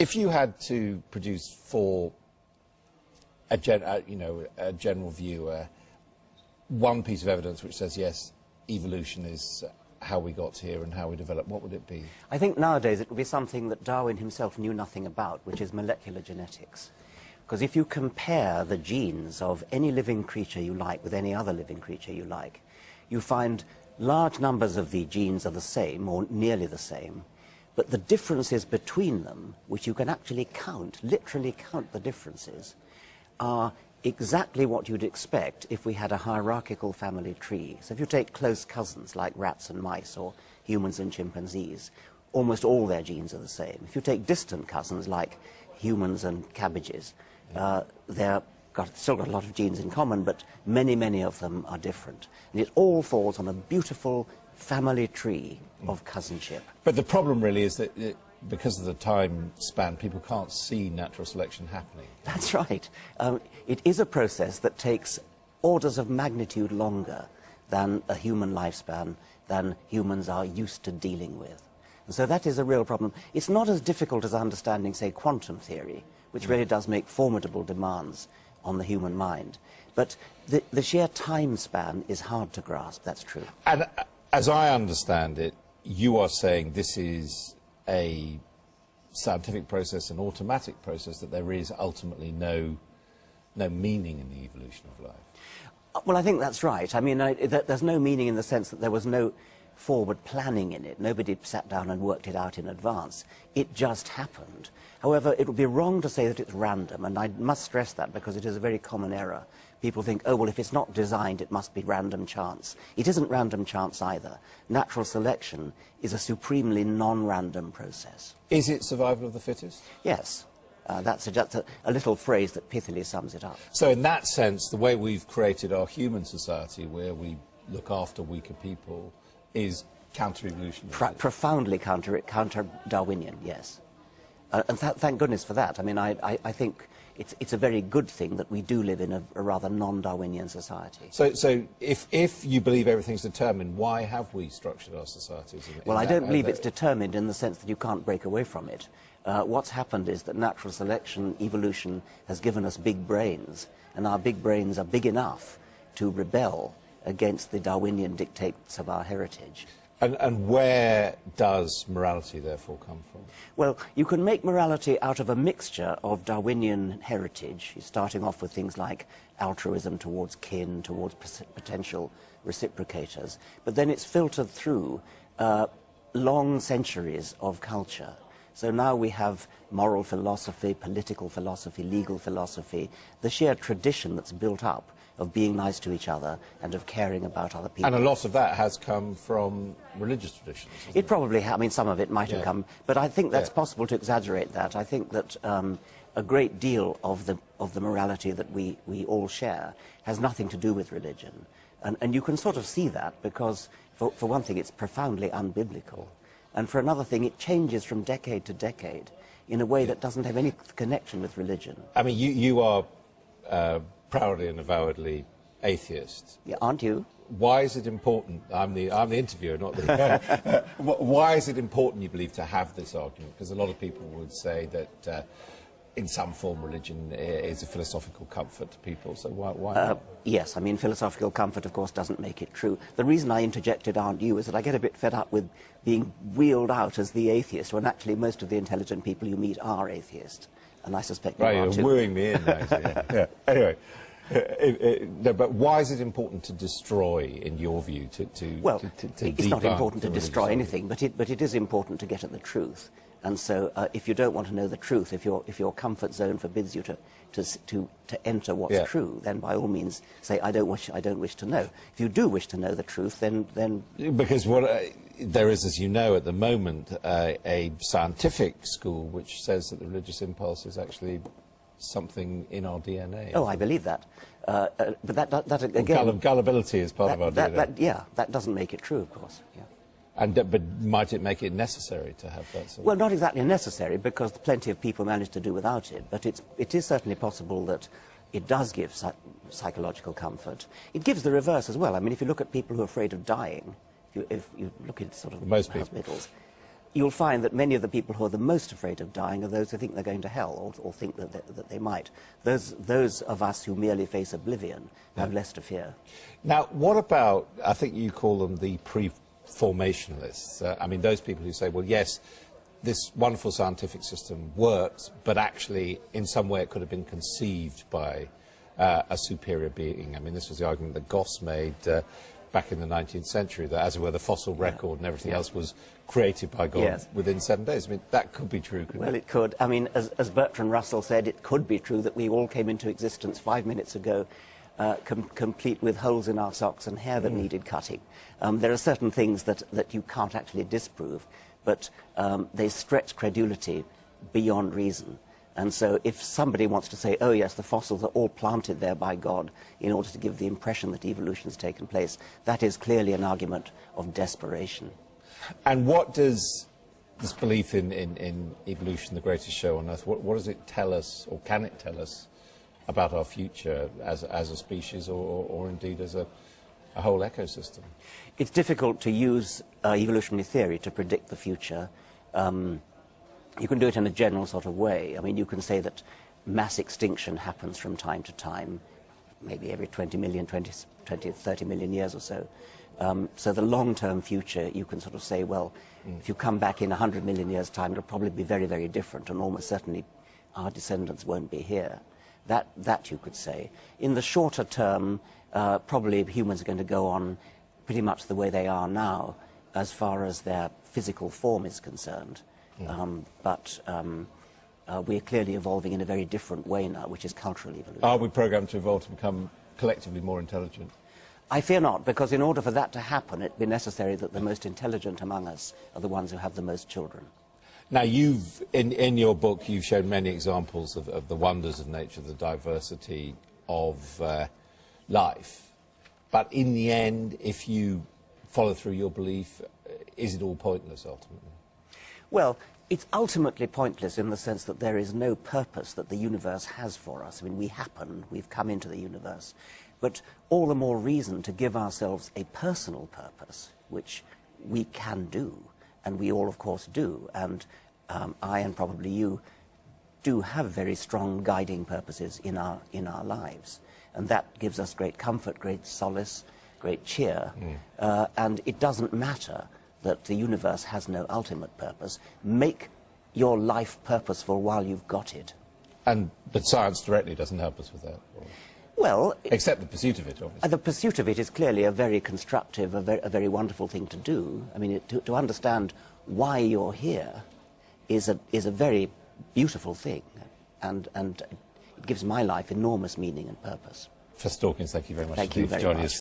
If you had to produce for a general viewer one piece of evidence which says yes, evolution is how we got here and how we developed, what would it be? I think nowadays it would be something that Darwin himself knew nothing about, which is molecular genetics. Because if you compare the genes of any living creature you like with any other living creature you like, you find large numbers of the genes are the same, or nearly the same, but the differences between them, which you can actually count, literally count the differences, are exactly what you'd expect if we had a hierarchical family tree. So if you take close cousins like rats and mice, or humans and chimpanzees, almost all their genes are the same. If you take distant cousins like humans and cabbages, they've still got a lot of genes in common, but many, many of them are different. And it all falls on a beautiful family tree of cousinship. But the problem really is that because of the time span, people can't see natural selection happening. That's right. It is a process that takes orders of magnitude longer than a human lifespan, than humans are used to dealing with. And so that is a real problem. It's not as difficult as understanding, say, quantum theory, which really does make formidable demands on the human mind. But the sheer time span is hard to grasp, that's true. And as I understand it, you are saying this is a scientific process, an automatic process, that there is ultimately no meaning in the evolution of life. Well, I think that's right. I mean, there's no meaning in the sense that there was no forward planning in it. Nobody sat down and worked it out in advance. It just happened. However, it would be wrong to say that it's random, and I must stress that because it is a very common error. People think, oh, well, if it's not designed, it must be random chance. It isn't random chance either. Natural selection is a supremely non-random process. Is it survival of the fittest? Yes. That's just a little phrase that pithily sums it up. So in that sense, the way we've created our human society, where we look after weaker people, is counter-evolutionary? Profoundly counter-Darwinian, yes. And thank goodness for that. I mean, I think it's a very good thing that we do live in a rather non-Darwinian society. So if you believe everything's determined, why have we structured our societies? Well, I don't believe it's determined in the sense that you can't break away from it. What's happened is that natural selection, evolution, has given us big brains, and our big brains are big enough to rebel against the Darwinian dictates of our heritage. And where does morality, therefore, come from? Well, you can make morality out of a mixture of Darwinian heritage, starting off with things like altruism towards kin, towards potential reciprocators, but then it's filtered through long centuries of culture. So now we have moral philosophy, political philosophy, legal philosophy, the sheer tradition that's built up of being nice to each other and of caring about other people. And a lot of that has come from religious traditions. It probably, I mean, some of it might have come, but I think that's possible to exaggerate that. I think that a great deal of the morality that we all share has nothing to do with religion. And you can sort of see that because, for one thing, it's profoundly unbiblical. And for another thing, it changes from decade to decade in a way that doesn't have any connection with religion. I mean, you are proudly and avowedly atheist. Yeah, aren't you? Why is it important? I'm the interviewer, not the... Why is it important, you believe, to have this argument? Because a lot of people would say that in some form religion is a philosophical comfort to people, so why not? Yes, I mean, philosophical comfort, of course, doesn't make it true. The reason I interjected aren't you is that I get a bit fed up with being wheeled out as the atheist, when actually most of the intelligent people you meet are atheist. And I suspect you are you're too. wooing me in, yeah. Anyway, no, but why is it important to destroy, in your view, Well, it's not important to destroy anything, but it is important to get at the truth. And so, if you don't want to know the truth, if your comfort zone forbids you to enter what's true, then by all means say, I don't wish to know. If you do wish to know the truth, then because what there is, as you know, at the moment, a scientific school which says that the religious impulse is actually something in our DNA. Oh, I believe that. But that again, gullibility is part of our DNA. That doesn't make it true, of course. Yeah. But might it make it necessary to have that sort of... Well, not exactly necessary, because plenty of people manage to do without it, but it is certainly possible that it does give psychological comfort. It gives the reverse as well. I mean, if you look at people who are afraid of dying, if you look at sort of most hospitals, you'll find that many of the people who are the most afraid of dying are those who think they're going to hell, or think that they might. Those of us who merely face oblivion have less to fear. Now, what about, I think you call them the pre-formationalists, I mean, those people who say, well, yes, this wonderful scientific system works, but actually, in some way, it could have been conceived by a superior being. I mean, this was the argument that Goss made back in the 19th century, that as it were, the fossil record and everything else was created by God within 7 days. I mean, that could be true, couldn't it? Well, it could. I mean, as Bertrand Russell said, it could be true that we all came into existence 5 minutes ago, complete with holes in our socks and hair that needed cutting. There are certain things that you can't actually disprove, but they stretch credulity beyond reason. And so if somebody wants to say, oh yes, the fossils are all planted there by God in order to give the impression that evolution has taken place, that is clearly an argument of desperation. And what does this belief in evolution, the greatest show on earth, what does it tell us, or can it tell us, about our future as a species, or indeed as a whole ecosystem? It's difficult to use evolutionary theory to predict the future. You can do it in a general sort of way. I mean, you can say that mass extinction happens from time to time, maybe every 20 million, 30 million years or so. So the long-term future, you can sort of say, well, if you come back in 100 million years' time, it'll probably be very, very different, and almost certainly our descendants won't be here. That you could say. In the shorter term, probably humans are going to go on pretty much the way they are now, as far as their physical form is concerned. But we're clearly evolving in a very different way now, which is cultural evolution. Are we programmed to evolve to become collectively more intelligent? I fear not, because in order for that to happen, it'd be necessary that the most intelligent among us are the ones who have the most children. Now, in your book, you've shown many examples of the wonders of nature, the diversity of life. But in the end, if you follow through your belief, is it all pointless, ultimately? Well, it's ultimately pointless in the sense that there is no purpose that the universe has for us. I mean, we've come into the universe. But all the more reason to give ourselves a personal purpose, which we can do, and we all, of course, do. And I, and probably you, do have very strong guiding purposes in our lives. And that gives us great comfort, great solace, great cheer. And it doesn't matter that the universe has no ultimate purpose. Make your life purposeful while you've got it. But science directly doesn't help us with that? Or... Well... Except the pursuit of it, obviously. The pursuit of it is clearly a very constructive, a very wonderful thing to do. I mean, to understand why you're here is a very beautiful thing, and it gives my life enormous meaning and purpose. Professor Dawkins, thank you very much for joining us.